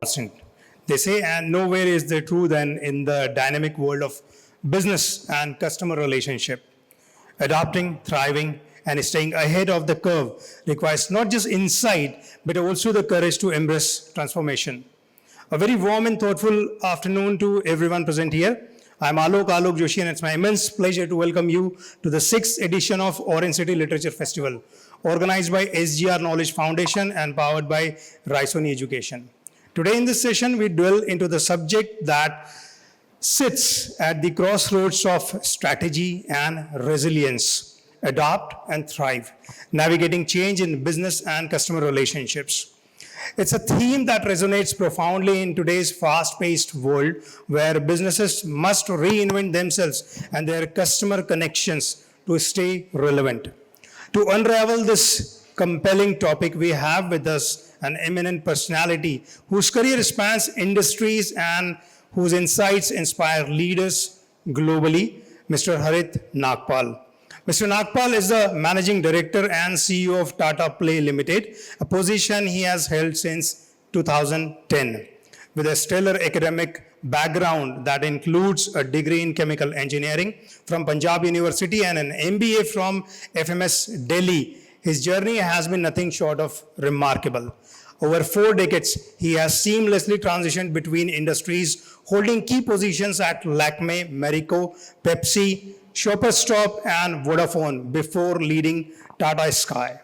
constant. They say, and nowhere is there true than in the dynamic world of business and customer relationship. Adapting, thriving, and staying ahead of the curve requires not just insight, but also the courage to embrace transformation. A very warm and thoughtful afternoon to everyone present here. I'm Alok Joshi, and it's my immense pleasure to welcome you to the 6th edition of Orange City Literature Festival, organized by SGR Knowledge Foundation and powered by Raisoni Education. Today in this session, we dwell into the subject that sits at the crossroads of strategy and resilience, adapt and thrive, navigating change in business and customer relationships. It's a theme that resonates profoundly in today's fast-paced world where businesses must reinvent themselves and their customer connections to stay relevant. To unravel this compelling topic, we have with us an eminent personality whose career spans industries and whose insights inspire leaders globally, Mr. Harit Nagpal. Mr. Nagpal is the Managing Director and CEO of Tata Play Limited, a position he has held since 2010. With a stellar academic background that includes a degree in chemical engineering from Punjab University and an MBA from FMS Delhi, his journey has been nothing short of remarkable. Over 4 decades, he has seamlessly transitioned between industries, holding key positions at Lakme, Marico, Pepsi, Shoppers Stop, and Vodafone before leading Tata Sky.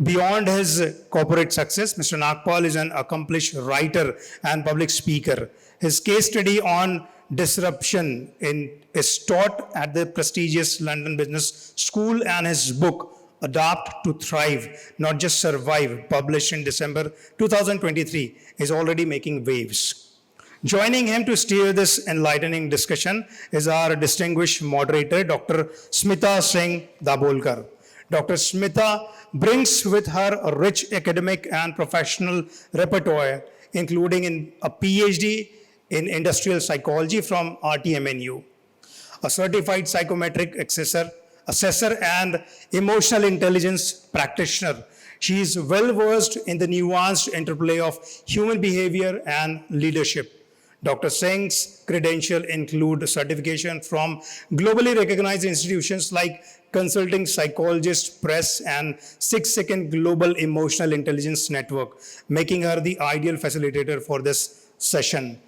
Beyond his corporate success, Mr. Nagpal is an accomplished writer and public speaker. His case study on disruption is taught at the prestigious London Business School, and his book, Adapt to Thrive, Not Just Survive, published in December 2023, is already making waves. Joining him to steer this enlightening discussion is our distinguished moderator, Dr. Smita Singh Dabolkar. Dr. Smita brings with her a rich academic and professional repertoire, including a PhD in industrial psychology from RTMNU, a certified psychometric assessor and emotional intelligence practitioner. She is well versed in the nuanced interplay of human behavior and leadership. Dr. Singh's credentials include certification from globally recognized institutions like Consulting Psychologist Press and 6 Second Global Emotional Intelligence Network, making her the ideal facilitator for this session.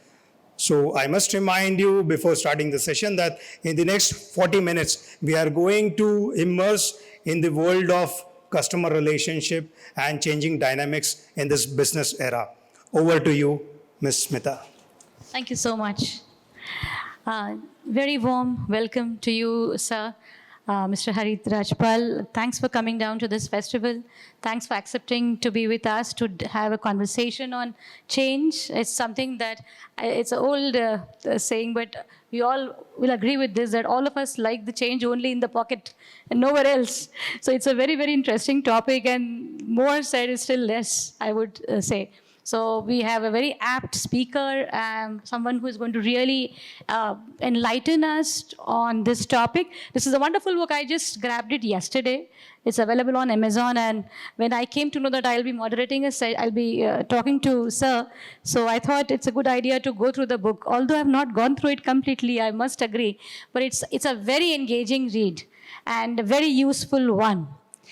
So I must remind you before starting the session that in the next 40 minutes, we are going to immerse in the world of customer relationship and changing dynamics in this business era. Over to you, Ms. Smita. Thank you so much. Very warm welcome to you, sir. Mr. Harit Nagpal, thanks for coming down to this festival. Thanks for accepting to be with us to have a conversation on change. It's something that, it's an old saying, but we all will agree with this, that all of us like the change only in the pocket and nowhere else. So it's a very, very interesting topic, and more said is still less, I would say. So we have a very apt speaker, someone who is going to really enlighten us on this topic. This is a wonderful book. I just grabbed it yesterday. It's available on Amazon. And when I came to know that I'll be moderating I'll be talking to Sir, so I thought it's a good idea to go through the book. Although I've not gone through it completely, I must agree. But it's a very engaging read and a very useful one.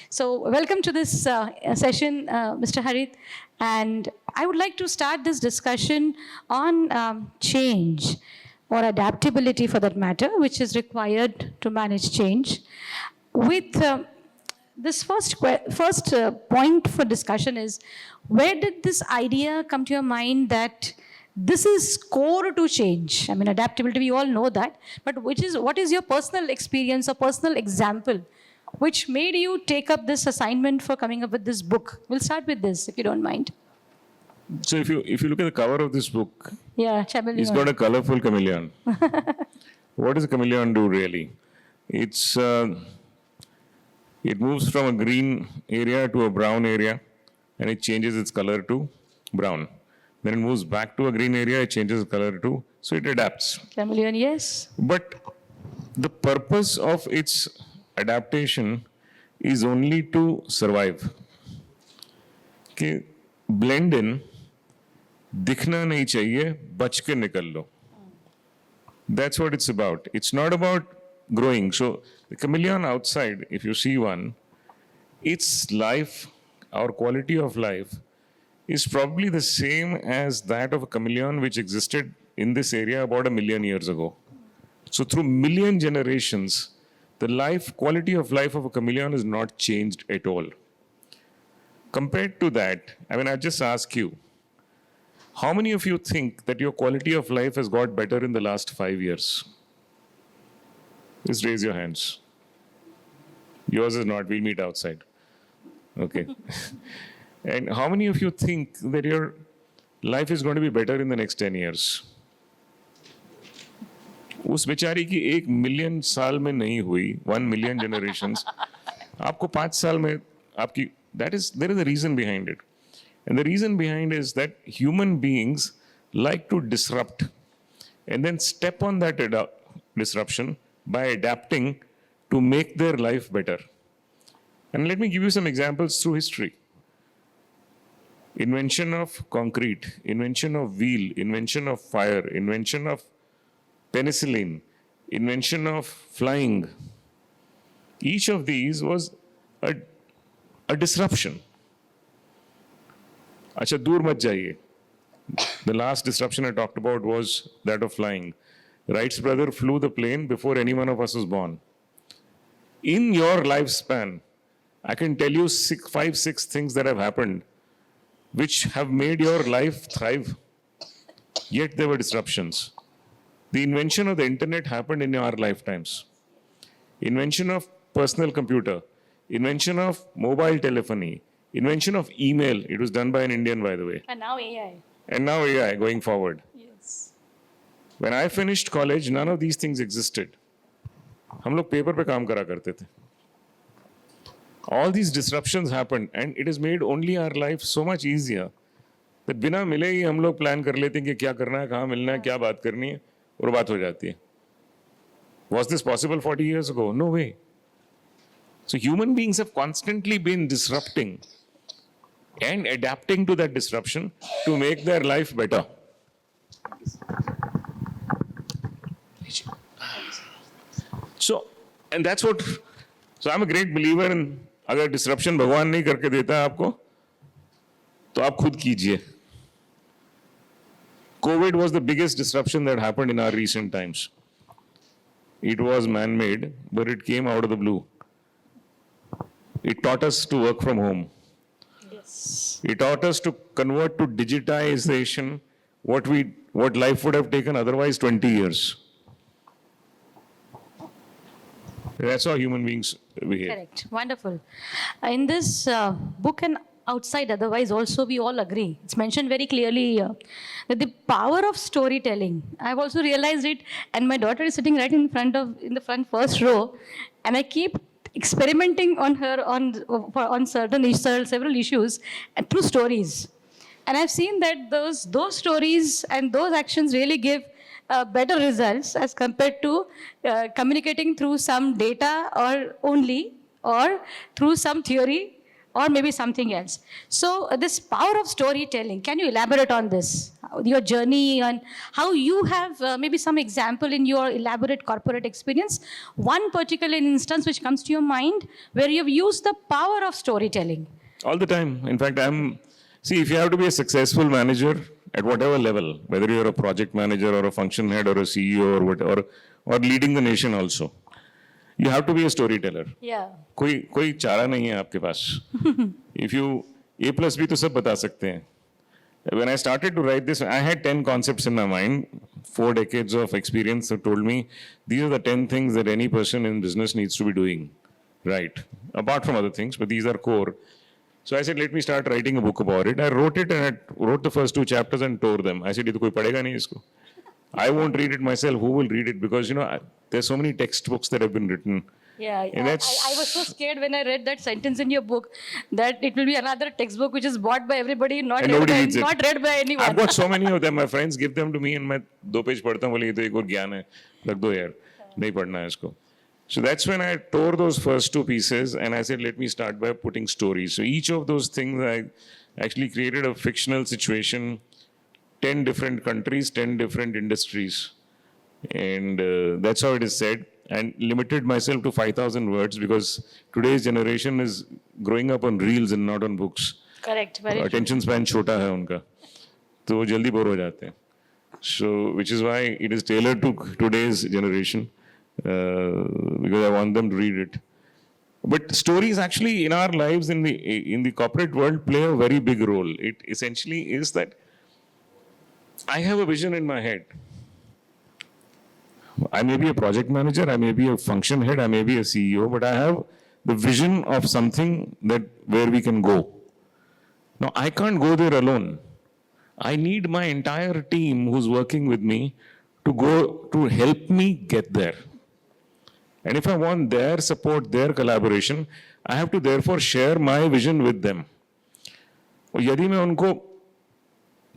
So welcome to this session, Mr. Harit. And I would like to start this discussion on change or adaptability for that matter, which is required to manage change. With this first point for discussion is, where did this idea come to your mind that this is core to change? I mean, adaptability, we all know that, but what is your personal experience or personal example which made you take up this assignment for coming up with this book? We'll start with this, if you don't mind. So if you look at the cover of this book, yeah, chameleon. It's got a colorful chameleon. What does a chameleon do really? It moves from a green area to a brown area, and it changes its color to brown. Then it moves back to a green area, it changes its color to, so it adapts. Chameleon, yes. But the purpose of its adaptation is only to survive. Okay, blend in दिखना नहीं चाहिए, बच के निकल लो. That's what it's about. It's not about growing. So the chameleon outside, if you see one, its life, our quality of life, is probably the same as that of a chameleon which existed in this area about 1,000,000 years ago. So through million generations, the life, quality of life of a chameleon is not changed at all. Compared to that, I mean, I just ask you, how many of you think that your quality of life has got better in the last 5 years? Just raise your hands. Yours is not, we'll meet outside. Okay. And how many of you think that your life is going to be better in the next 10 years? उस बेचारी की 1 million साल में नहीं हुई, 1 million generations. आपको 5 साल में आपकी, there is a reason behind it. And the reason behind is that human beings like to disrupt and then step on that disruption by adapting to make their life better. And let me give you some examples through history. Invention of concrete, invention of wheel, invention of fire, invention of penicillin, invention of flying. Each of these was a disruption. अच्छा दूर मत जाइए. The last disruption I talked about was that of flying. Wright's brother flew the plane before any one of us was born. In your lifespan, I can tell you 5, 6 things that have happened which have made your life thrive. Yet there were disruptions. The invention of the internet happened in our lifetimes. Invention of personal computer, invention of mobile telephony, invention of email. It was done by an Indian, by the way. And now AI. And now AI going forward. Yes. When I finished college, none of these things existed. हम लोग paper पे काम करा करते थे. All these disruptions happened and it has made only our life so much easier that बिना मिले ही हम लोग प्लान कर लेते हैं कि क्या करना है, कहाँ मिलना है, क्या बात करनी है, और बात हो जाती है. Was this possible 40 years ago? No way. So human beings have constantly been disrupting and adapting to that disruption to make their life better. So, and that's what, so I'm a great believer in, अगर disruption भगवान नहीं करके देता है आपको, तो आप खुद कीजिए. COVID was the biggest disruption that happened in our recent times. It was man-made, but it came out of the blue. It taught us to work from home. Yes. It taught us to convert to digitization what life would have taken otherwise 20 years. That's how human beings behave. Correct. Wonderful. In this book and outside, otherwise, also we all agree. It's mentioned very clearly that the power of storytelling. I've also realized it, and my daughter is sitting right in the front first row, and I keep experimenting on her on several issues and through stories. And I've seen that those stories and those actions really give better results as compared to communicating through some data or through some theory or maybe something else. So this power of storytelling, can you elaborate on this? Your journey and how you have maybe some example in your elaborate corporate experience, one particular instance which comes to your mind where you've used the power of storytelling. All the time. In fact, see, if you have to be a successful manager at whatever level, whether you're a project manager or a function head or a CEO or leading the nation also, you have to be a storyteller. Yeah. कोई चारा नहीं है आपके पास. If you A+ भी तो सब बता सकते हैं. When I started to write this, I had 10 concepts in my mind. 4 decades of experience have told me these are the 10 things that any person in business needs to be doing. Right. Apart from other things, but these are core. So I said, let me start writing a book about it. I wrote it and I wrote the first 2 chapters and tore them. I said, ये तो कोई पढ़ेगा नहीं इसको. I won't read it myself. Who will read it? Because, there's so many textbooks that have been written. Yeah, And I was so scared when I read that sentence in your book that it will be another textbook which is bought by everybody, not And read nobody by, reads it. not read by anyone. I've got so many of them. My friends give them to me and मैं 2 page पढ़ता हूँ, बोले ये तो एक और ज्ञान है, रख दो यार, नहीं पढ़ना है इसको. So that's when I tore those first 2 pieces and I said, let me start by putting stories. So each of those things, I actually created a fictional situation 10 different countries, 10 different industries. And that's how it is said. And limited myself to 5,000 words because today's generation is growing up on reels and not on books. Correct. Very true. Attention span छोटा है उनका, तो वो जल्दी bore हो जाते हैं. So, which is why it is tailored to today's generation, because I want them to read it. But stories actually in our lives in the corporate world play a very big role. It essentially is that I have a vision in my head. I may be a project manager, I may be a function head, I may be a CEO, but I have the vision of something that where we can go. Now, I can't go there alone. I need my entire team who's working with me to go to help me get there. And if I want their support, their collaboration, I have to therefore share my vision with them. और यदि मैं उनको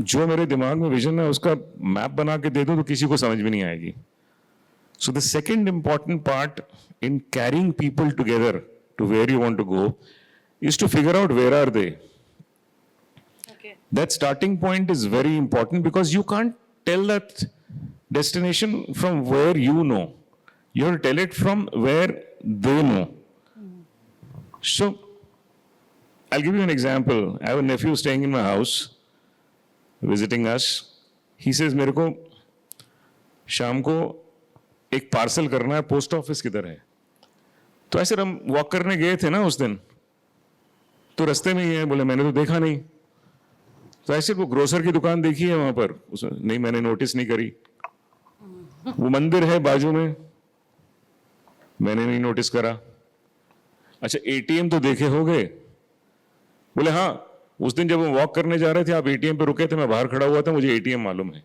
जो मेरे दिमाग में vision है उसका मैप बना के दे दूं तो किसी को समझ में नहीं आएगी. So the second important part in carrying people together to where you want to go is to figure out where are they. Okay. That starting point is very important because you can't tell that destination from where you know. You have to tell it from where they know. So, I'll give you an example. I have a nephew staying in my house, visiting us. He says, मेरे को शाम को एक parcel करना है, post office किधर है? तो ऐसे हम वॉक करने गए थे ना उस दिन, तो रास्ते में ही है. बोले मैंने तो देखा नहीं. तो ऐसे वो ग्रोसर की दुकान देखी है वहां पर, नहीं मैंने नोटिस नहीं करी. वो मंदिर है बाजू में, मैंने नहीं नोटिस करा. अच्छा एटीएम तो देखे हो गए? बोले हाँ, उस दिन जब हम वॉक करने जा रहे थे आप एटीएम पे रुके थे, मैं बाहर खड़ा हुआ था, मुझे एटीएम मालूम है.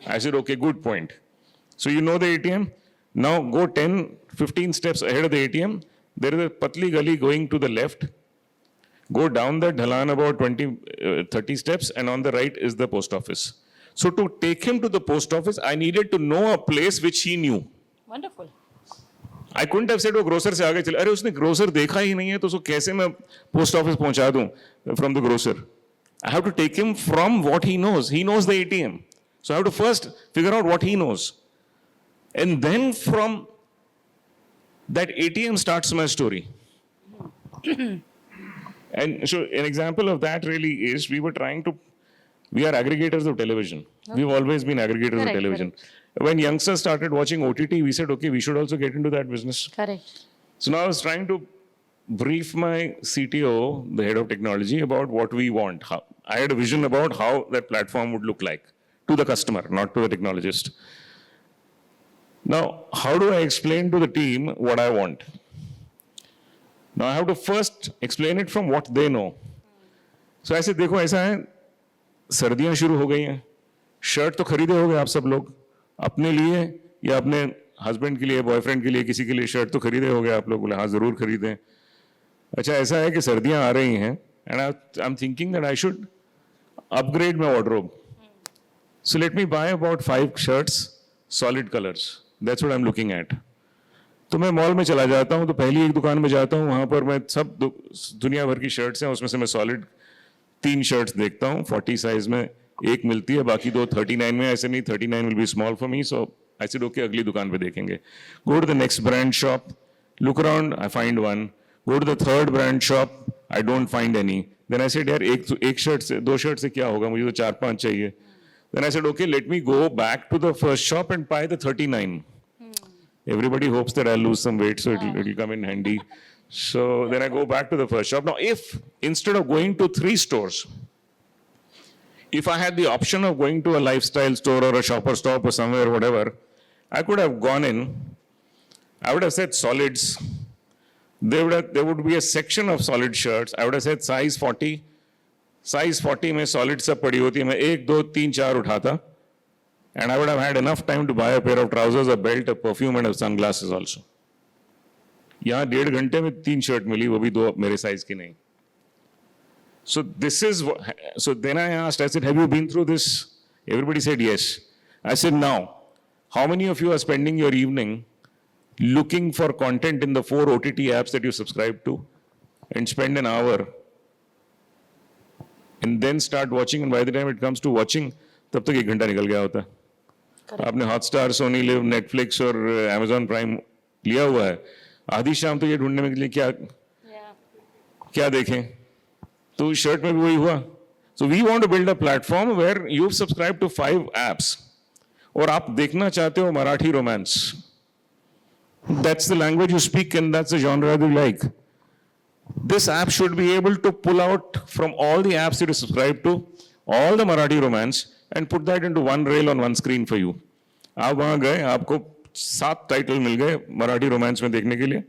I said, okay, good point. So you know the ATM? Now go 10, 15 steps ahead of the ATM. There is a patli gali going to the left. Go down that dhalan about 20, 30 steps and on the right is the post office. So to take him to the post office, I needed to know a place which he knew. Wonderful. I couldn't have said वो grocer से आगे चले. अरे उसने grocer देखा ही नहीं है तो उसको कैसे मैं पोस्ट ऑफिस पहुंचा दूं from the grocer? I have to take him from what he knows. He knows the ATM. So I have to first figure out what he knows. And then from that ATM starts my story. And so an example of that really is we are aggregators of television. Okay. We've always been aggregators of television. Correct. When youngsters started watching OTT, we said, okay, we should also get into that business. Correct. So now I was trying to brief my CTO, the head of technology, about what we want. I had a vision about how that platform would look like to the customer, not to the technologist. Now, how do I explain to the team what I want? Now, I have to first explain it from what they know. So I said, देखो ऐसा है, सर्दियां शुरू हो गई हैं, shirt तो खरीदे होगे आप सब लोग, अपने लिए या अपने हस्बैंड के लिए, बॉयफ्रेंड के लिए, किसी के लिए शर्ट तो खरीदे होगे आप लोग. बोले हाँ जरूर खरीदें. अच्छा ऐसा है कि सर्दियां आ रही हैं, and I'm thinking that I should upgrade my wardrobe. So let me buy about 5 shirts, solid colors. That's what I'm looking at. तो मैं मॉल में चला जाता हूँ, तो पहली एक दुकान में जाता हूँ, वहां पर मैं सब दुनिया भर की शर्ट्स हैं, उसमें से मैं सॉलिड 3 शर्ट्स देखता हूँ. 40 साइज में एक मिलती है, बाकी 2 39 में. ऐसे नहीं, 39 will be small for me, so I said okay, अगली दुकान पे देखेंगे. Go to the next brand shop, look around, I find one. Go to the third brand shop, I don't find any. Then I said यार एक shirt से 2 shirt से क्या होगा, मुझे तो 4-5 चाहिए. Then I said okay, let me go back to the first shop and buy the 39. Everybody hopes that I'll lose some weight, so it'll come in handy. So then I go back to the first shop. Now, if instead of going to 3 stores, if I had the option of going to a lifestyle store or a shopper stop or somewhere, whatever, I could have gone in. I would have said solids. There would be a section of solid shirts. I would have said size 40. Size 40 में solid सब पड़ी होती है. मैं 1, 2, 3, 4 उठाता. And I would have had enough time to buy a pair of trousers, a belt, a perfume and a sunglasses also. यहाँ 1.5 घंटे में 3 शर्ट मिली, वो भी 2 मेरे साइज की नहीं. So this is what, so then I asked, I said, have you been through this? Everybody said yes. I said, now, how many of you are spending your evening looking for content in the 4 OTT apps that you subscribe to and spend an hour and then start watching, and by the time it comes to watching, तब तक 1 घंटा निकल गया होता है। आपने Hotstar, Soni live, Netflix और Amazon prime लिया हुआ है, आधी शाम तो ये ढूंढने में के लिए क्या देखें, तो शर्ट में भी वही हुआ। So we want to build a platform where you subscribe to 5 apps और आप देखना चाहते हो Marathi romance, that's the language you speak and that's the genre you like. This app should be able to pull out from all the apps you subscribe to, all the Marathi romance, and put that into one reel on one screen for you. आप वहां गए, आपको 7 title मिल गए Marathi romance में देखने के लिए,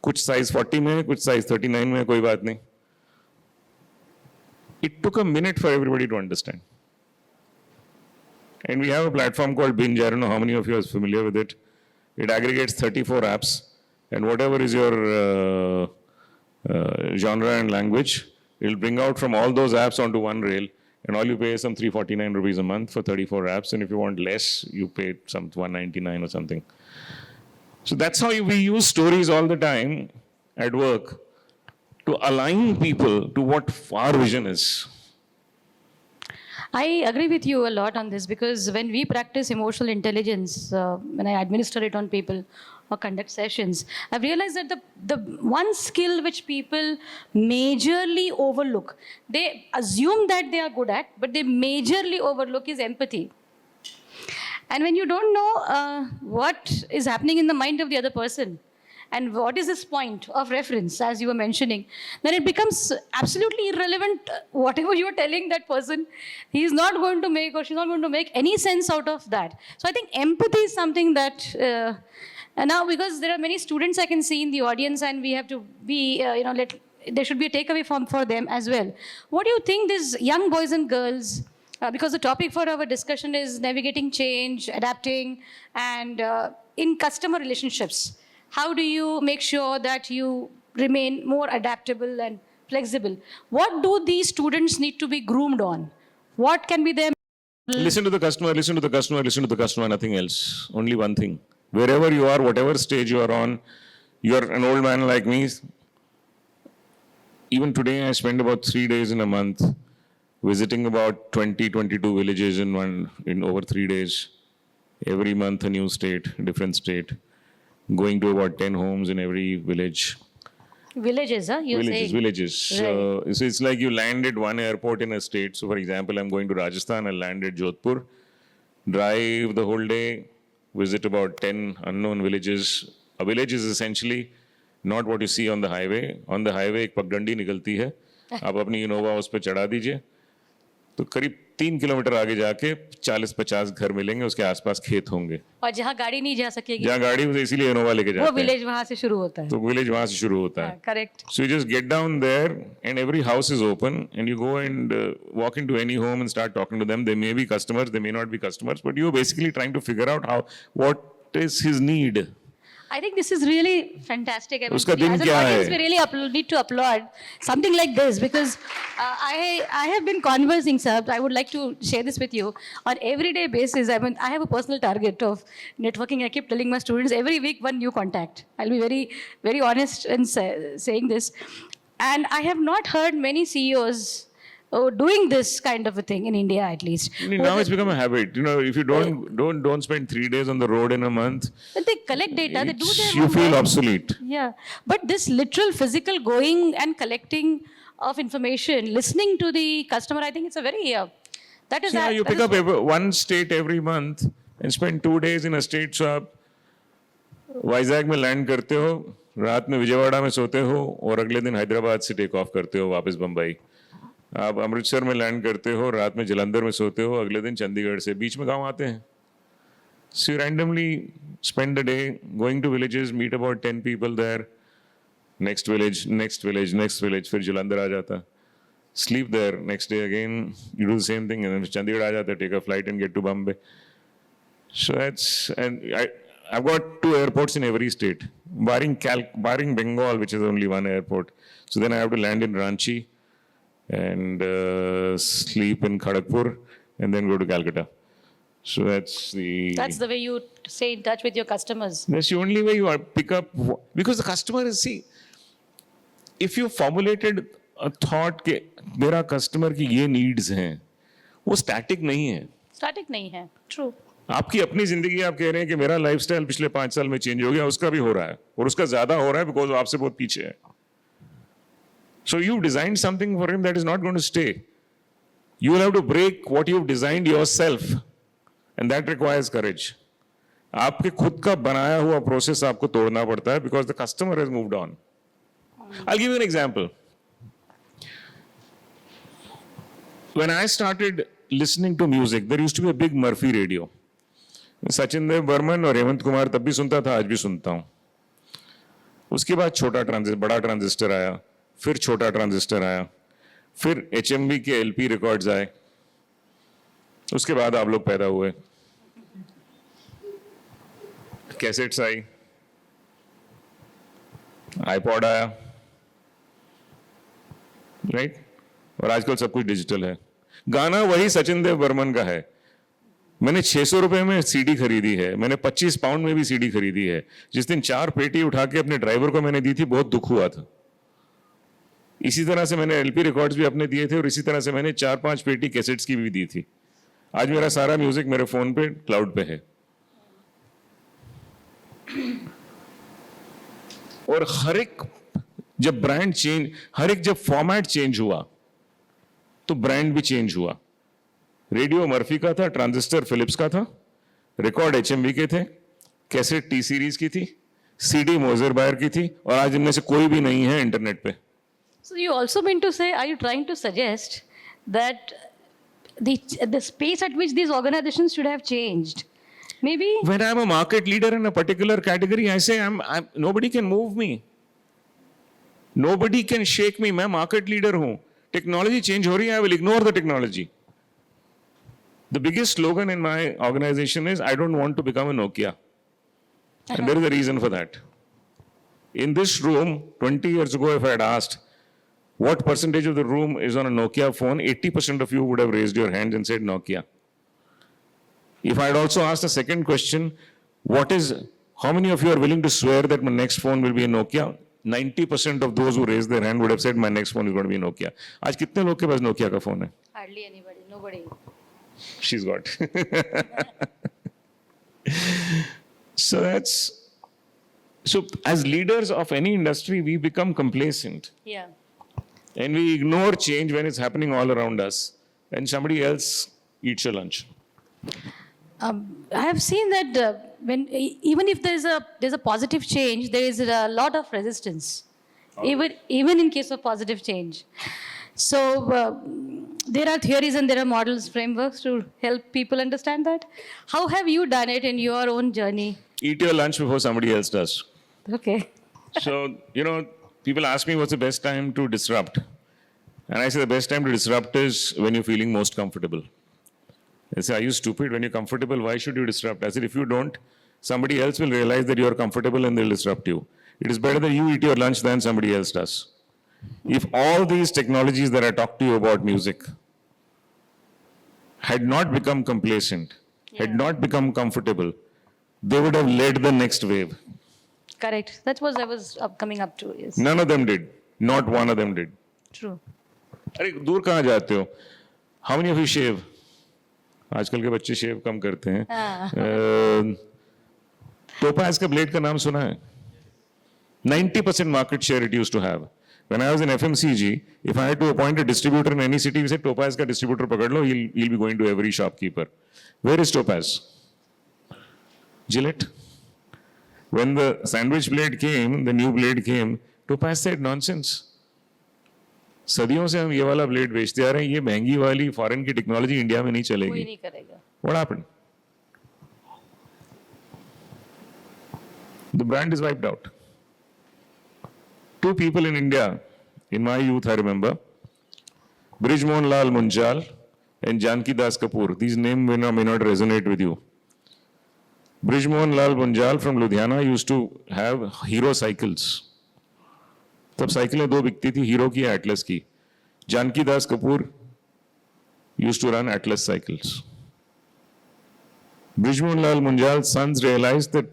कुछ साइज 40 में, कुछ साइज 39 में, कोई बात नहीं। It took a minute for everybody to understand. And we have a platform called Binge. I don't know how many of you are familiar with it. It aggregates 34 apps, and whatever is your genre and language, it'll bring out from all those apps onto one rail, and all you pay is some 349 rupees a month for 34 apps, and if you want less, you pay some 199 or something. So that's how we use stories all the time at work to align people to what our vision is. I agree with you a lot on this because when we practice emotional intelligence, when I administer it on people or conduct sessions, I've realized that the one skill which people majorly overlook, they assume that they are good at, but they majorly overlook is empathy. And when you don't know what is happening in the mind of the other person, and what is his point of reference, as you were mentioning, then it becomes absolutely irrelevant whatever you're telling that person. He's not going to make or she's not going to make any sense out of that. So I think empathy is something that, and now because there are many students I can see in the audience and we have to be, there should be a takeaway for them as well. What do you think these young boys and girls, because the topic for our discussion is navigating change, adapting, and in customer relationships, how do you make sure that you remain more adaptable and flexible? What do these students need to be groomed on? What can be their... Listen to the customer, listen to the customer, listen to the customer, nothing else. Only one thing. Wherever you are, whatever stage you are on, you're an old man like me. Even today, I spend about 3 days in a month visiting about 20, 22 villages in over 3 days. Every month, a new state, different state. Going to about 10 homes in every village. Villages, huh? You're saying. Villages. Right. So it's like you land at one airport in a state. So for example, I'm going to Rajasthan, I'll land at Jodhpur, drive the whole day, visit about 10 unknown villages. A village is essentially not what you see on the highway. On the highway एक पगडंडी निकलती है, आप अपनी Innova उस पर चढ़ा दीजिए, तो करीब 3 किलोमीटर आगे जाके 40-50 घर मिलेंगे, उसके आसपास खेत होंगे, और जहाँ गाड़ी नहीं जा सकेगी, जहाँ गाड़ी इसीलिए इनोवा लेके वो जाते हैं, विलेज वहाँ से शुरू होता है. तो विलेज वहां से शुरू होता है. Correct. So you just get down there and every house is open and you go and walk into any home and start talking to them. They may be customers, they may not be customers, but you're basically trying to figure out what is his need. I think this is really fantastic. I mean, उसका दिन as an क्या audience, है? we really need to applaud something like this because I have been conversing, sir. I would like to share this with you on everyday basis. I mean, I have a personal target of networking. I keep telling my students every week one new contact. I'll be very, very honest in saying this, and I have not heard many CEOs doing this kind of a thing in India, at least. Now it's become a habit. You know, if you don't spend 3 days on the road in a month, But they collect data. They do their you homework. feel obsolete. Yeah, but this literal physical going and collecting of information, listening to the customer, I think it's a very that is So yeah, you that pick is- up one state every month and spend 2 days in a state. So आप वाइजैग में land करते हो, रात में विजयवाड़ा में सोते हो और अगले दिन हैदराबाद से टेक ऑफ करते हो वापस बम्बई. आप अमृतसर में लैंड करते हो, रात में जलंधर में सोते हो, अगले दिन चंडीगढ़ से, बीच में गांव आते हैं. So you randomly spend the day going to villages, meet about 10 people there, next village, next village, next village, फिर जलंधर आ जाता, sleep there, next day again, you do the same thing, and then Chandigarh आ जाता, take a flight and get to Bombay. So I've got 2 airports in every state, barring Bengal, which is only one airport. So then I have to land in Ranchi and sleep in Kharagpur and then go to Calcutta. So that's the way you stay in touch with your customers. That's the only way you pick up, because the customer is, see, if you formulated a thought कि मेरा customer की ये needs हैं, वो static नहीं है. Static नहीं है. True. आपकी अपनी जिंदगी आप कह रहे हैं कि मेरा लाइफस्टाइल पिछले 5 साल में चेंज हो गया, उसका भी हो रहा है और उसका ज्यादा हो रहा है बिकॉज आपसे बहुत पीछे है. So you've designed something for him that is not going to stay. You will have to break what you've designed yourself, and that requires courage. आपके खुद का बनाया हुआ प्रोसेस आपको तोड़ना पड़ता है because the customer has moved on. I'll give you an example. When I started listening to music, there used to be a big Murphy radio. Sachin Dev Burman और हेमंत कुमार तब भी सुनता था, आज भी सुनता हूं. उसके बाद बड़ा ट्रांजिस्टर आया, फिर छोटा ट्रांजिस्टर आया, फिर HMV के LP रिकॉर्ड्स आए, उसके बाद आप लोग पैदा हुए, कैसेट्स आई, आईपॉड आया, राइट? और आजकल सब कुछ डिजिटल है. गाना वही सचिन देव बर्मन का है. मैंने 600 रुपए में सीडी खरीदी है, मैंने 25 पाउंड में भी सीडी खरीदी है. जिस दिन 4 पेटी उठा के अपने ड्राइवर को मैंने दी थी, बहुत दुख हुआ था. इसी तरह से मैंने LP रिकॉर्ड्स भी अपने दिए थे और इसी तरह से मैंने 4-5 पेटी कैसेट्स की भी दी थी. आज मेरा सारा म्यूजिक मेरे फोन पे क्लाउड पे है. और जब ब्रांड चेंज, जब फॉर्मेट चेंज हुआ तो ब्रांड भी चेंज हुआ. रेडियो मर्फी का था, ट्रांजिस्टर फिलिप्स का था, रिकॉर्ड HMV के थे, कैसेट T सीरीज की थी, CD मोजर बायर की थी, और आज इनमें से कोई भी नहीं है इंटरनेट पे. So you also mean to say, are you trying to suggest that the space at which these organizations should have changed? Maybe. When I'm a market leader in a particular category, I say nobody can move me. Nobody can shake me. मैं market leader हूँ. Technology change हो रही है, I will ignore the technology. The biggest slogan in my organization is, I don't want to become a Nokia. And there is a reason for that. In this room, 20 years ago, if I had asked, what percentage of the room is on a Nokia phone, 80% of you would have raised your hands and said Nokia. If I had also asked a second question, how many of you are willing to swear that my next phone will be a Nokia? 90% of those who raised their hand would have said my next phone is going to be a Nokia. आज कितने लोग के पास Nokia का phone है? Hardly anybody, nobody. She's got. So as leaders of any industry, we become complacent. Yeah. And we ignore change when it's happening all around us. And somebody else eats your lunch. I have seen that even if there's a positive change, there is a lot of resistance, even in case of positive change. So there are theories and there are models, frameworks to help people understand that. How have you done it in your own journey? Eat your lunch before somebody else does. Okay. So, people ask me what's the best time to disrupt. And I say the best time to disrupt is when you're feeling most comfortable. They say, are you stupid? When you're comfortable, why should you disrupt? I said, if you don't, somebody else will realize that you're comfortable and they'll disrupt you. It is better that you eat your lunch than somebody else does. If all these technologies that I talked to you about music had not become complacent, had not become comfortable, they would have led the next wave. Correct. That was I was coming up to. Yes. None of them did. Not one of them did. True. अरे दूर कहाँ जाते हो? How many of you shave? आजकल के बच्चे शेव कम करते हैं. टोपाज का ब्लेड का नाम सुना है? 90% market share it used to have. When I was in FMCG, if I had to appoint a distributor in any city, we said Topaz का distributor पकड़ लो, he'll be going to every shopkeeper. Where is Topaz? Gillette. When the sandwich blade came, the new blade came, Topaz said nonsense. सदियों से हम ये वाला blade बेचते आ रहे हैं, ये महंगी वाली फॉरेन की टेक्नोलॉजी इंडिया में नहीं चलेगी. कोई नहीं करेगा. What happened? The brand is wiped out. 2 people in India, in my youth I remember, Brijmohan Lal Munjal and Janki Das Kapoor. These names may not resonate with you. Brijmohan Lal Munjal from Ludhiana used to have Hero cycles. तब साइकिलें 2 बिकती थी, hero की या Atlas की. जानकी दास Kapoor used to run Atlas cycles. Brijmohan Lal Munjal's sons realized that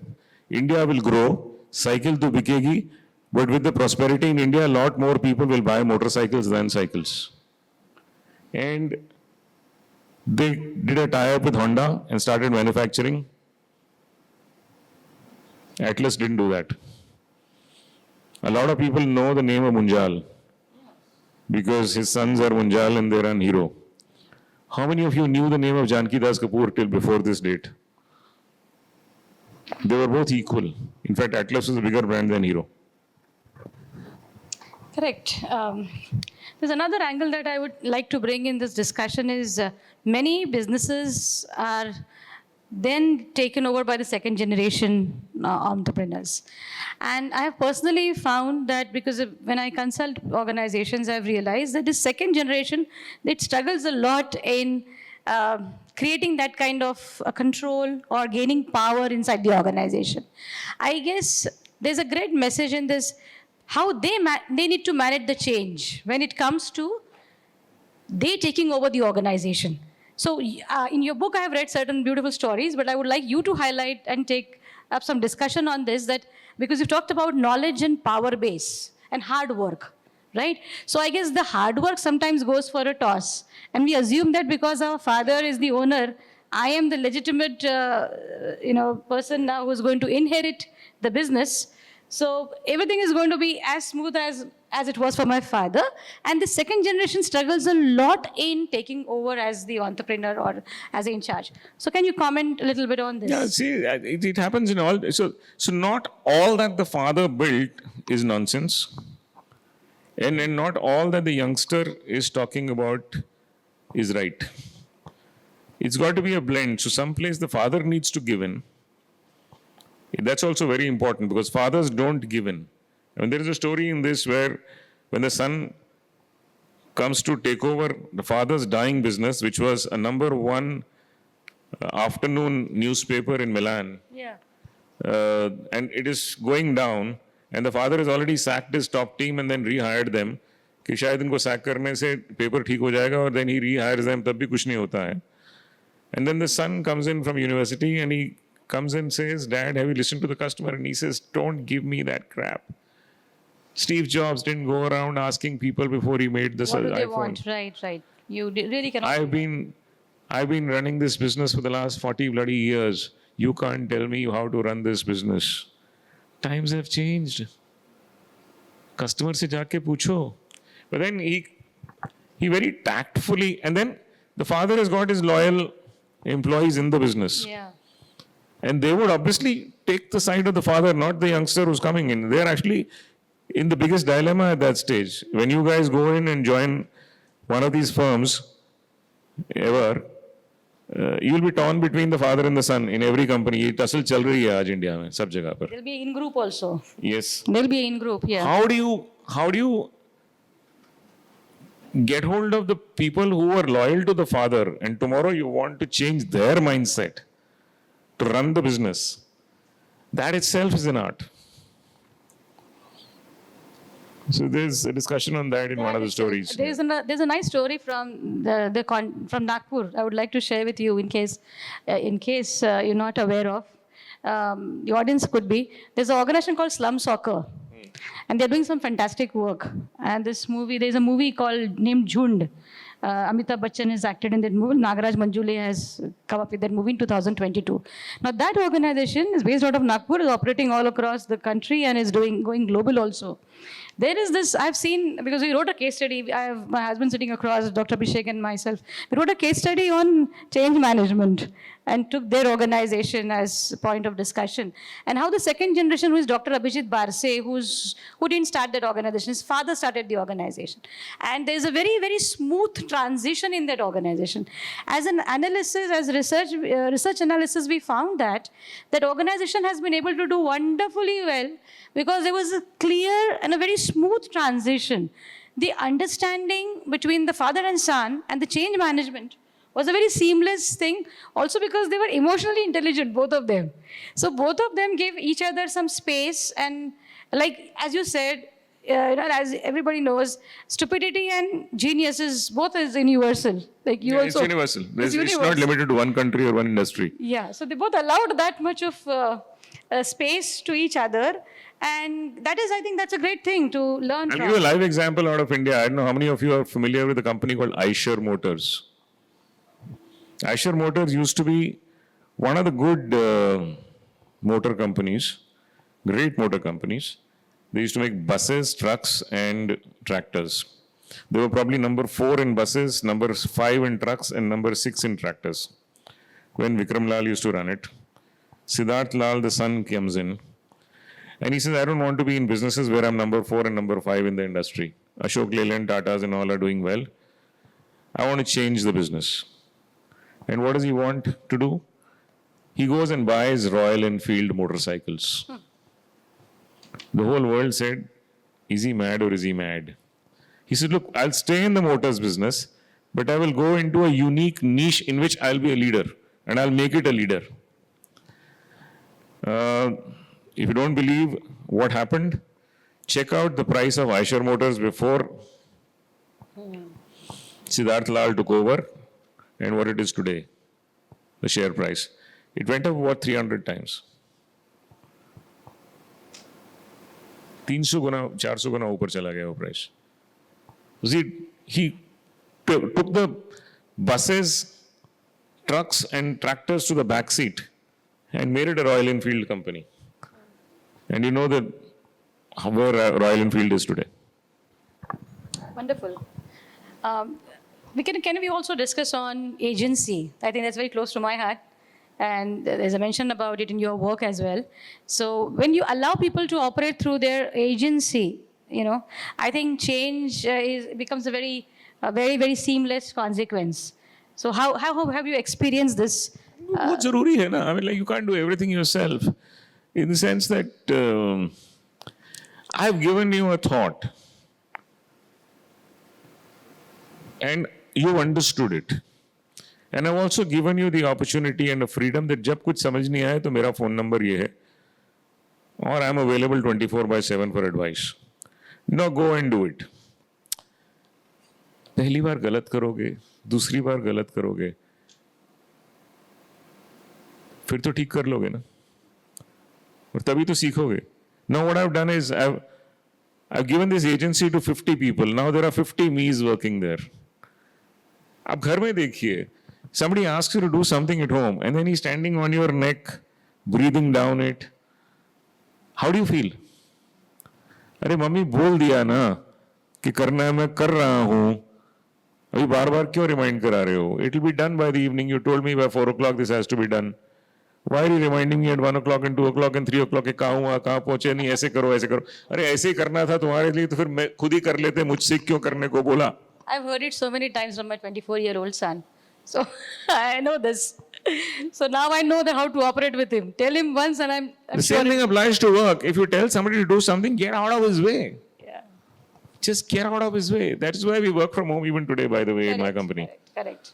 India will grow, cycle to bikegi, but with the prosperity in India, a lot more people will buy motorcycles than cycles. And They did a tie-up with Honda and started manufacturing. Atlas didn't do that. A lot of people know the name of Munjal because his sons are Munjal and they run Hero. How many of you knew the name of Janki Das Kapoor till before this date? They were both equal. In fact, Atlas was a bigger brand than Hero. Correct. There's another angle that I would like to bring in this discussion is many businesses are then taken over by the second generation entrepreneurs. And I have personally found that because when I consult organizations, I've realized that the second generation, it struggles a lot in creating that kind of control or gaining power inside the organization. I guess there's a great message in this, how they need to manage the change when it comes to they taking over the organization. So in your book, I have read certain beautiful stories, but I would like you to highlight and take up some discussion on this, that because you've talked about knowledge and power base and hard work, right? So I guess the hard work sometimes goes for a toss. And we assume that because our father is the owner, I am the legitimate person now who's going to inherit the business. So everything is going to be as smooth as it was for my father. And the second generation struggles a lot in taking over as the entrepreneur or as in charge. So can you comment a little bit on this? Yeah, see, it happens in all. So not all that the father built is nonsense. And not all that the youngster is talking about is right. It's got to be a blend. So someplace the father needs to give in. That's also very important because fathers don't give in. I mean, there is a story in this where when the son comes to take over the father's dyeing business, which was a number one afternoon newspaper in Milan, Yeah. and it is going down, and the father has already sacked his top team and then rehired them, कि शायद इनको sack करने से paper ठीक हो जाएगा, और then he rehires them, तब भी कुछ नहीं होता है. And then the son comes in from university and he comes and says, Dad, have you listened to the customer? And he says, don't give me that crap. Steve Jobs didn't go around asking people before he made this What do they iPhone. want? Right. You really cannot. I've been running this business for the last 40 bloody years. You can't tell me how to run this business. Times have changed. Customer se jaake pucho. But then he very tactfully, and then the father has got his loyal employees in the business. Yeah. And they would obviously take the side of the father, not the youngster who's coming in. They're actually in the biggest dilemma at that stage. When you guys go in and join one of these firms, ever, you'll be torn between the father and the son in every company. ये tussle चल रही है आज India में सब जगह पर. There'll be in group also. Yes. There'll be in group, yeah. How do you get hold of the people who are loyal to the father and tomorrow you want to change their mindset to run the business? That itself is an art. So there's a discussion on that in one of the stories. There's a nice story from from Nagpur. I would like to share with you in case you're not aware of. The audience could be. There's an organization called Slum Soccer, and they're doing some fantastic work. And there's a movie called named Jhund. Amitabh Bachchan has acted in that movie. Nagaraj Manjule has come up with that movie in 2022. Now that organization is based out of Nagpur, is operating all across the country and is going global also. There is this, I've seen, because we wrote a case study, I have my husband sitting across, Dr. Abhishek and myself. We wrote a case study on change management and took their organization as a point of discussion. And how the second generation, who is Dr. Abhijit Barse, who didn't start that organization, his father started the organization. And there's a very, very smooth transition in that organization. As an analysis, as research analysis, we found that organization has been able to do wonderfully well because there was a clear and a very smooth transition. The understanding between the father and son and the change management was a very seamless thing, also because they were emotionally intelligent, both of them. So both of them gave each other some space, and like, as you said, as everybody knows, stupidity and genius is universal. Like you also, it's universal. It's universal. not limited to one country or one industry. Yeah, so they both allowed that much of space to each other. And that is, I think that's a great thing to learn I'll from. give you a live example out of India. I don't know how many of you are familiar with a company called Eicher Motors. Eicher Motors used to be one of the good motor companies, great motor companies. They used to make buses, trucks, and tractors. They were probably number 4 in buses, number 5 in trucks, and number 6 in tractors. When Vikram Lal used to run it, Siddharth Lal, the son, comes in. And he says, I don't want to be in businesses where I'm number 4 and number 5 in the industry. Ashok Leyland, Tatas, and all are doing well. I want to change the business. And what does he want to do? He goes and buys Royal Enfield motorcycles. The whole world said, is he mad or is he mad? He said, look, I'll stay in the motors business, but I will go into a unique niche in which I'll be a leader, and I'll make it a leader. If you don't believe what happened, check out the price of Eicher Motors before Siddharth Lal took over and what it is today, the share price. It went up about 300 times. 300 गुना 400 गुना ऊपर चला गया वो price. He took the buses, trucks and tractors to the back seat and made it a Royal Enfield company. And you know that where Royal Enfield is today. Wonderful. Can we also discuss on agency? I think that's very close to my heart. And there's a mention about it in your work as well. So when you allow people to operate through their agency, I think change becomes a very, very seamless consequence. So how have you experienced this? बहुत जरूरी है ना. I mean, like you can't do everything yourself. In the sense that I've given you a thought and you understood it. And I've also given you the opportunity and the freedom that जब कुछ समझ नहीं आए तो मेरा phone number ये है और I'm available 24/7 for advice. Now go and do it. पहली बार गलत करोगे, दूसरी बार गलत करोगे, फिर तो ठीक कर लोगे ना, और तभी तो सीखोगे. Now what I've done is I've given this agency to 50 people. Now there are 50 me's working there. आप घर में देखिए, somebody asks you to do something at home and then he's standing on your neck, breathing down it. How do you feel? अरे mummy बोल दिया ना कि करना है, मैं कर रहा हूं, अभी बार बार क्यों रिमाइंड करा रहे हो? It will be done by the evening. You told me by 4 o'clock this has to be done. Why are you reminding me at 1 o'clock and 2 o'clock and 3 o'clock? कहाँ हुआ, कहाँ पहुंचे? नहीं, ऐसे करो, ऐसे करो. अरे ऐसे ही करना था तुम्हारे लिए, तो फिर मैं खुद ही कर लेते, मुझसे क्यों करने को बोला? I've heard it so many times from my 24-year-old son. So I know this. So now I know how to operate with him. Tell him once and I'm The sure same thing applies to work. If you tell somebody to do something, get out of his way. Yeah. Just get out of his way. That is why we work from home even today, by the way, in my company. Correct.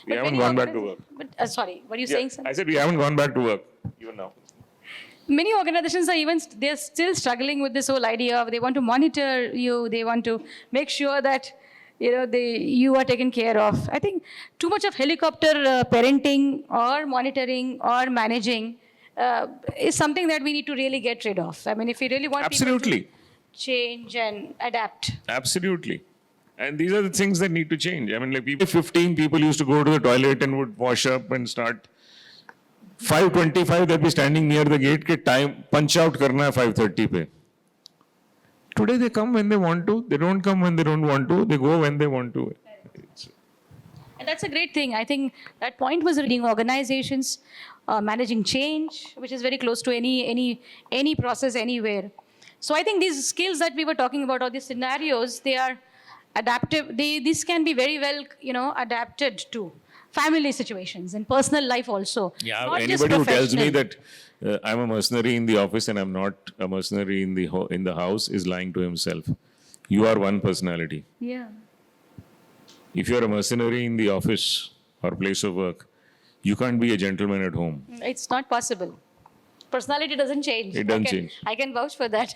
We But haven't many gone back to work. But sorry, what are you saying, sir? I said we haven't gone back to work even now. Many organizations are they're still struggling with this whole idea of they want to monitor you, they want to make sure that you are taken care of. I think too much of helicopter parenting or monitoring or managing is something that we need to really get rid of. I mean, if we really want Absolutely. people to change and adapt. Absolutely. And these are the things that need to change. I mean, like 15 people used to go to the toilet and would wash up and start. 5:25 they'd be standing near the gate के time punch out करना है 5:30 पे. Today they come when they want to. They don't come when they don't want to. They go when they want to. And that's a great thing. I think that point was reading organizations, managing change, which is very close to any process anywhere. So I think these skills that we were talking about, or these scenarios, they are adaptive. This can be very well, adapted to family situations and personal life also. Yeah, not just anybody who tells me professional. that I'm a mercenary in the office and I'm not a mercenary in the house is lying to himself. You are one personality. Yeah. If you're a mercenary in the office or place of work, you can't be a gentleman at home. It's not possible. Personality doesn't change. It doesn't change. I can vouch for that.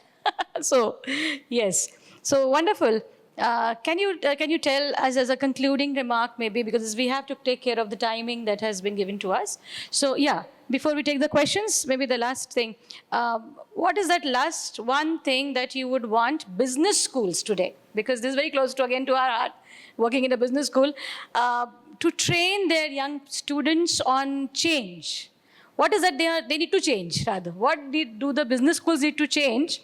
So, yes. So wonderful. Can you tell us as a concluding remark, maybe, because we have to take care of the timing that has been given to us. So yeah, before we take the questions, maybe the last thing. What is that last one thing that you would want business schools today? Because this is very close to our heart, working in a business school, to train their young students on change? What is that they need to change, rather? What do the business schools need to change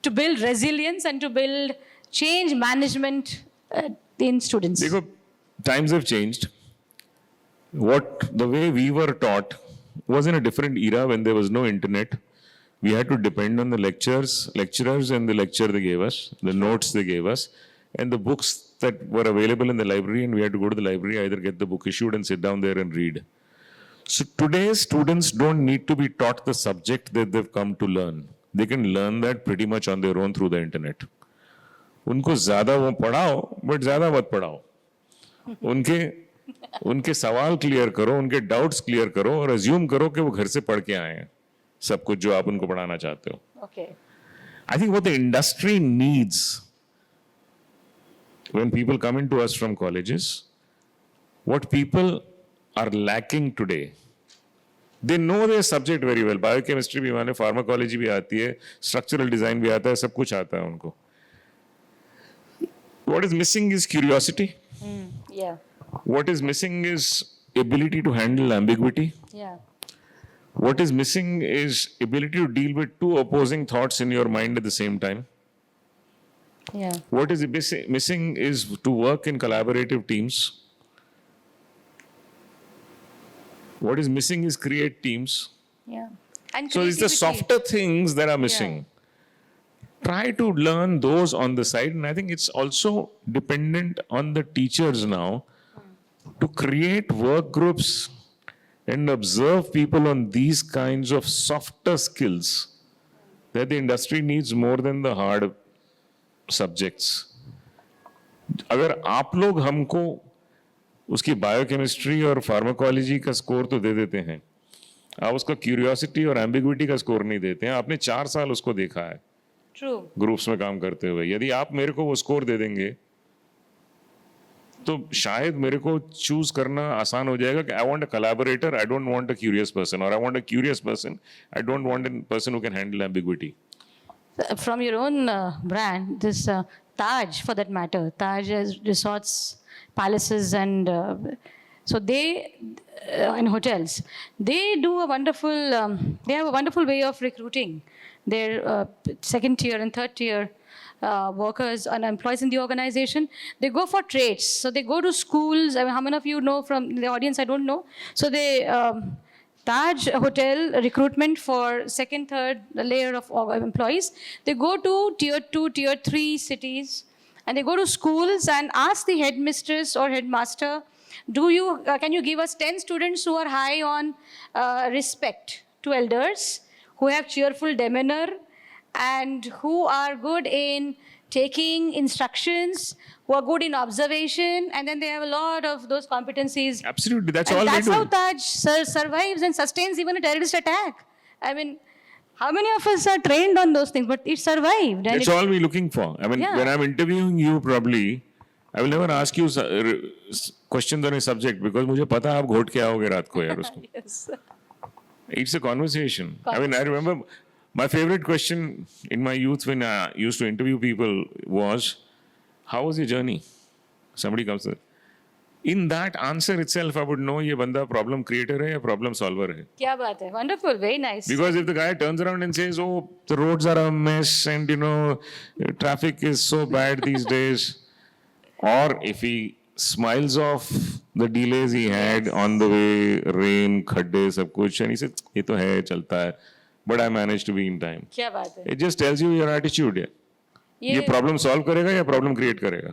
to build resilience and to build change management in students? देखो, times have changed. The way we were taught was in a different era when there was no internet. We had to depend on the lecturers and the lecture they gave us, the notes they gave us, and the books that were available in the library, and we had to go to the library, either get the book issued and sit down there and read. So today's students don't need to be taught the subject that they've come to learn. They can learn that pretty much on their own through the internet. उनको ज़्यादा वो पढ़ाओ, but ज़्यादा मत पढ़ाओ. उनके सवाल clear करो, उनके डाउट्स क्लियर करो और अज्यूम करो कि वो घर से पढ़ के आए हैं सब कुछ जो आप उनको पढ़ाना चाहते हो. Okay. I think what the industry needs when people come into us from colleges, what people are lacking today, they know their subject very well. Biochemistry भी माने, pharmacology भी आती है, structural design भी आता है, सब कुछ आता है उनको. What is missing is curiosity. Yeah. What is missing is ability to handle ambiguity. Yeah. What is missing is ability to deal with two opposing thoughts in your mind at the same time. Yeah. What is missing is to work in collaborative teams. What is missing is create teams. Yeah. And So it's the creativity. softer things that are missing. Try to learn those on the side. And I think it's also dependent on the teachers now to create work groups and observe people on these kinds of softer skills that the industry needs more than the hard subjects. अगर आप लोग हमको उसकी biochemistry और pharmacology का score तो दे देते हैं, आप उसका क्यूरियोसिटी और एम्बिग्विटी का स्कोर नहीं देते हैं. आपने 4 साल उसको देखा है True. ग्रुप्स में काम करते हुए. यदि आप मेरे को वो स्कोर दे देंगे तो शायद मेरे को चूज करना आसान हो जाएगा कि I want a collaborator, I don't want a curious person, और I want a curious person, I don't want a person who can handle ambiguity. From your own brand, this Taj, for that matter, Taj has resorts, palaces, and so they and hotels. They do a wonderful. They have a wonderful way of recruiting their second tier and third tier workers and employees in the organization. They go for trades. So they go to schools. I mean, how many of you know from the audience? I don't know. So they. Taj Hotel recruitment for second, third layer of employees. They go to tier 2, tier 3 cities, and they go to schools and ask the headmistress or headmaster, can you give us 10 students who are high on respect to elders, who have cheerful demeanor, and who are good in taking instructions, who are good in observation, and then they have a lot of those competencies. Absolutely, that's And all that's we do. how Taj survives and sustains even a terrorist attack. I mean, how many of us are trained on those things? But it survived. And That's all we're looking for. I mean, Yeah. when I'm interviewing you, probably, I will never ask you questions on a subject because मुझे पता है आप घोट के आओगे रात को यार उसको. Yes. It's a conversation. I mean, I remember my favorite question in my youth when I used to interview people was, how was your journey? Somebody comes to, in that answer itself, I would know ये बंदा problem creator है या problem solver है. क्या बात है? Wonderful, very nice. Because if the guy turns around and says, oh, the roads are a mess and, traffic is so bad these days, or if he smiles off the delays he had on the way, rain, khadde, सब कुछ, and he said, ये तो है, चलता है, but I managed to be in time. क्या बात है? It just tells you your attitude है. ये प्रॉब्लम सॉल्व करेगा या प्रॉब्लम क्रिएट करेगा.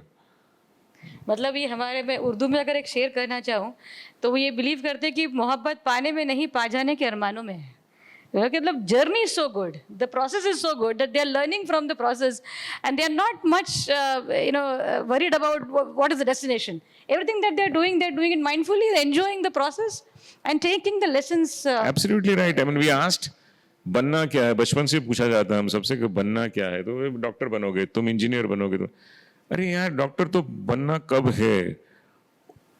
मतलब ये हमारे में उर्दू में अगर एक शेर करना चाहूँ तो वो ये बिलीव करते हैं कि मोहब्बत पाने में नहीं, पा जाने के अरमानों में है. मतलब journey is so good, the process is so good that they are learning from the process and they are not much worried about what is the destination. Everything that they are doing it mindfully, enjoying the process and taking the lessons. Absolutely right. I mean we asked बनना क्या है, बचपन से पूछा जाता है हम सबसे कि बनना क्या है, तो डॉक्टर बनोगे, तुम इंजीनियर बनोगे, तो अरे यार डॉक्टर तो बनना कब है.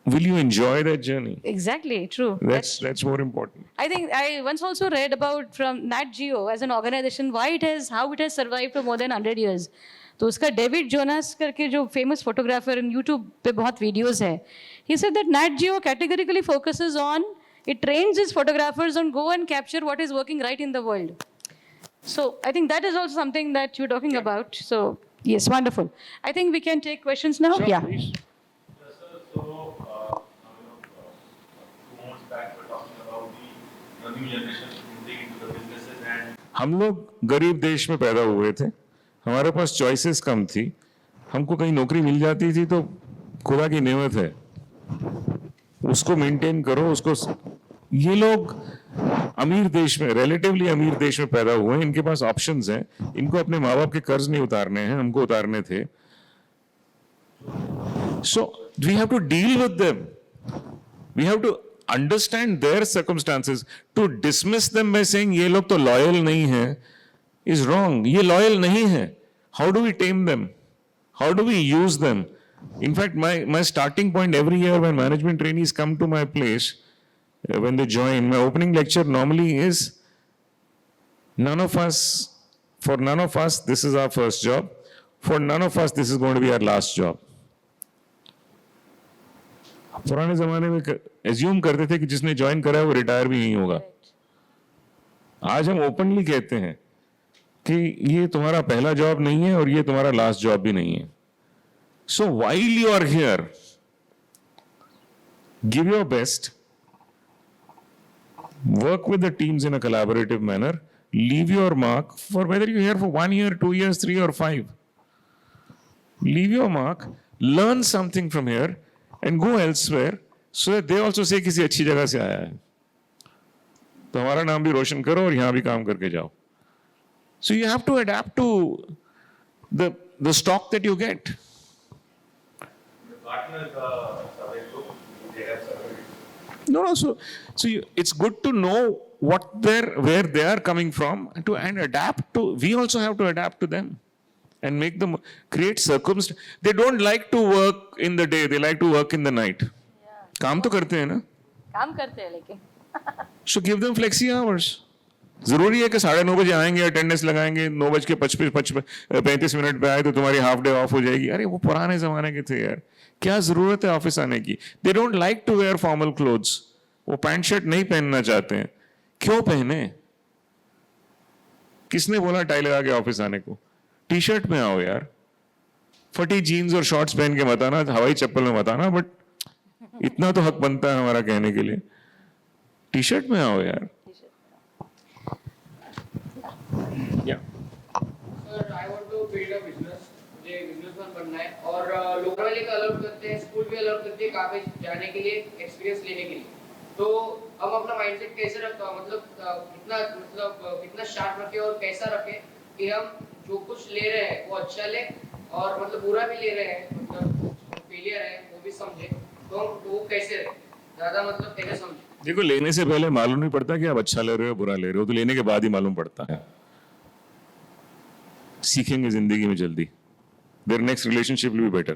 Will you enjoy that journey? Exactly, true. That's more important. I think I once also read about from Nat Geo as an organization how it has survived for more than 100 years. तो उसका David Jonas करके जो famous photographer इन YouTube पे बहुत videos है, he said that Nat Geo categorically focuses on, it trains its photographers on go and capture what is working right in the world. So I think that is also something that you're talking about. So yes, wonderful. I think we can take questions now. Sure, Yeah. please. Yes, sir. So, 2 months back, we were talking about the new generation entering into the businesses and हम लोग गरीब देश में पैदा हुए थे, हमारे पास choices कम थी, हमको कहीं नौकरी मिल जाती थी तो खुदा की नेमत है, उसको मेंटेन करो उसको। ये लोग अमीर देश में, रिलेटिवली अमीर देश में पैदा हुए हैं, इनके पास ऑप्शंस हैं, इनको अपने माँ बाप के कर्ज नहीं उतारने हैं, हमको उतारने थे। So we have to deal with them, we have to understand their circumstances. To dismiss them by saying ये लोग तो लॉयल नहीं है इज रॉन्ग। ये लॉयल नहीं है। How do we tame them, how do we use them? In fact, my starting point every year when management trainees come to my place, when they join, my opening lecture normally is, for none of us, this is our first job. For none of us, this is going to be our last job. पुराने जमाने में assume करते थे कि जिसने join करा है वो रिटायर भी नहीं होगा। आज हम ओपनली कहते हैं कि ये तुम्हारा पहला जॉब नहीं है और ये तुम्हारा लास्ट जॉब भी नहीं है। So while you are here, give your best, work with the teams in a collaborative manner, leave your mark for whether you're here for 1 year, 2 years, 3 or 5. Leave your mark, learn something from here and go elsewhere so that they also say किसी अच्छी जगह से आया है, तो हमारा नाम भी रोशन करो और यहाँ भी काम करके जाओ। So you have to adapt to the stock that you get. partners survey group, they have surveyed. No, it's good to know where they are coming from and adapt to. We also have to adapt to them and make them create circumstances. They don't like to work in the day; they like to work in the night. काम तो करते हैं ना? काम करते हैं लेकिन। So give them flexi hours. जरूरी है कि 9:30 बजे आएंगे, अटेंडेंस लगाएंगे, 9:35 पे आए तो तुम्हारी हाफ डे ऑफ हो जाएगी। अरे वो पुराने जमाने के थे यार, क्या जरूरत है ऑफिस आने की? They don't like to wear formal clothes, वो पैंट शर्ट नहीं पहनना चाहते हैं। क्यों पहने? किसने बोला टाई लगा के ऑफिस आने को? टी शर्ट में आओ यार, फटी जीन्स और शॉर्ट्स पहन के मत आना, हवाई चप्पल में मत आना, बट इतना तो हक बनता है हमारा कहने के लिए, टी शर्ट में आओ यार। Yeah. Sir I want to build a business, मुझे बिजनेसमैन बनना है और लोग वाले का अलग करते हैं, स्कूल भी अलग करते हैं काफी जाने के लिए, एक्सपीरियंस लेने के लिए। तो हम अपना माइंडसेट कैसे रखते हैं, मतलब कितना शार्प रखें और कैसा रखें कि हम जो कुछ ले रहे हैं वो अच्छा ले और मतलब बुरा भी ले रहे हैं, मतलब फेलियर है वो भी समझे, तो हम वो कैसे रहे ज्यादा मतलब कैसे समझे? देखो, लेने से पहले मालूम नहीं पड़ता कि आप अच्छा ले रहे हो बुरा ले रहे हो, तो लेने के बाद ही मालूम पड़ता है। सीखेंगे जिंदगी में जल्दी, their next relationship will be better.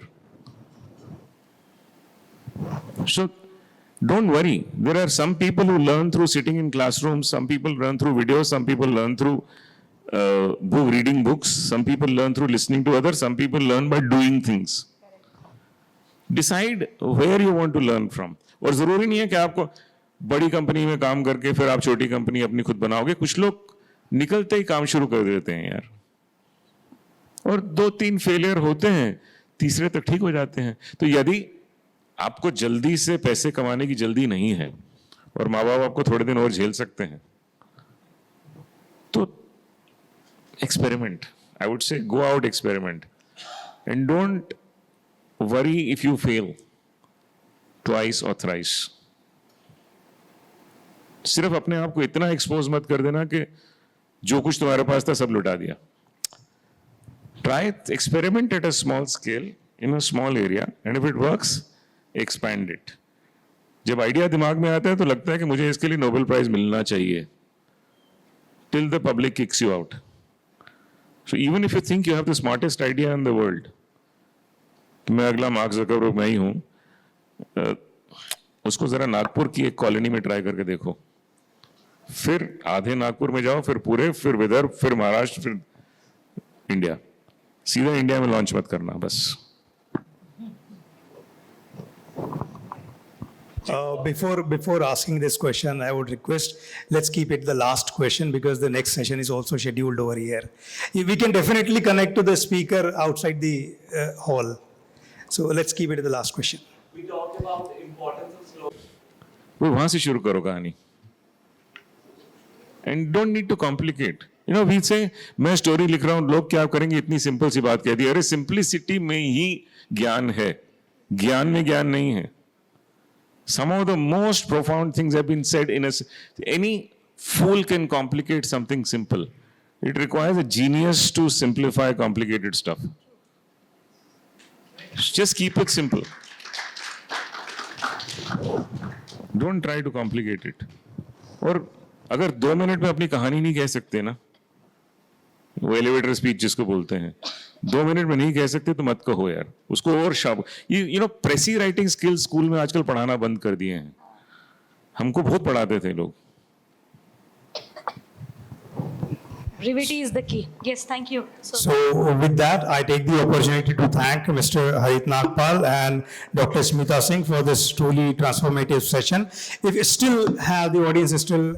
So don't worry, there are some people who learn through sitting in classrooms, some people learn through videos, some people learn through reading books, some people learn through listening to others, some people learn by doing things. Decide where you want to learn from. और जरूरी नहीं है कि आपको बड़ी company में काम करके फिर आप छोटी कंपनी अपनी खुद बनाओगे। कुछ लोग निकलते ही काम शुरू कर देते हैं यार, और 2-3 फेलियर होते हैं, तीसरे तक ठीक हो जाते हैं। तो यदि आपको जल्दी से पैसे कमाने की जल्दी नहीं है और माँ बाप आपको थोड़े दिन और झेल सकते हैं, तो experiment. I would say go out, experiment, and don't worry if you fail twice or thrice. सिर्फ अपने आप को इतना एक्सपोज मत कर देना कि जो कुछ तुम्हारे पास था सब लुटा दिया। Try it, experiment at a small scale in a small area, and if it works, expand it. जब आइडिया दिमाग में आता है तो लगता है कि मुझे इसके लिए नोबेल प्राइज मिलना चाहिए, till the public kicks you out. So even if you think you have the smartest idea in the world, मैं अगला मार्क ज़करबर्ग मैं ही हूँ, उसको जरा नागपुर की एक कॉलोनी में ट्राई करके देखो, फिर आधे नागपुर में जाओ, फिर पूरे, फिर विदर्भ, फिर महाराष्ट्र, फिर इंडिया। सीधा इंडिया में लॉन्च मत करना बस. Before asking this question, I would request, let's keep it the last question because the next session is also scheduled over here. We can definitely connect to the speaker outside the hall. So let's keep it the last question. We talked about the importance of slow. वो वहां से शुरू करो कहानी. And don't need to complicate. You know, we say, मैं story लिख रहा हूं, लोग क्या करेंगे, इतनी सिंपल सी बात कह दी. अरे सिंपलिसिटी में ही ज्ञान है, ज्ञान में ज्ञान नहीं है. Some of the most profound things have been said in us. Any fool can complicate something simple. It requires a genius to simplify complicated stuff. Just keep it simple. Don't try to complicate it. और अगर 2 minute में अपनी कहानी नहीं कह सकते ना, वो एलिवेटर स्पीच जिसको बोलते हैं, 2 मिनट में नहीं कह सकते तो मत कहो यार. उसको और sharp. You know, प्रेसी writing skills school में आजकल पढ़ाना बंद कर दिए हैं. हमको बहुत पढ़ाते थे लोग. Brevity is the key. Yes, thank you. So with that, I take the opportunity to thank Mr. Harit Nagpal and Dr. Smita Singh for this truly transformative session. If you still have the audience is still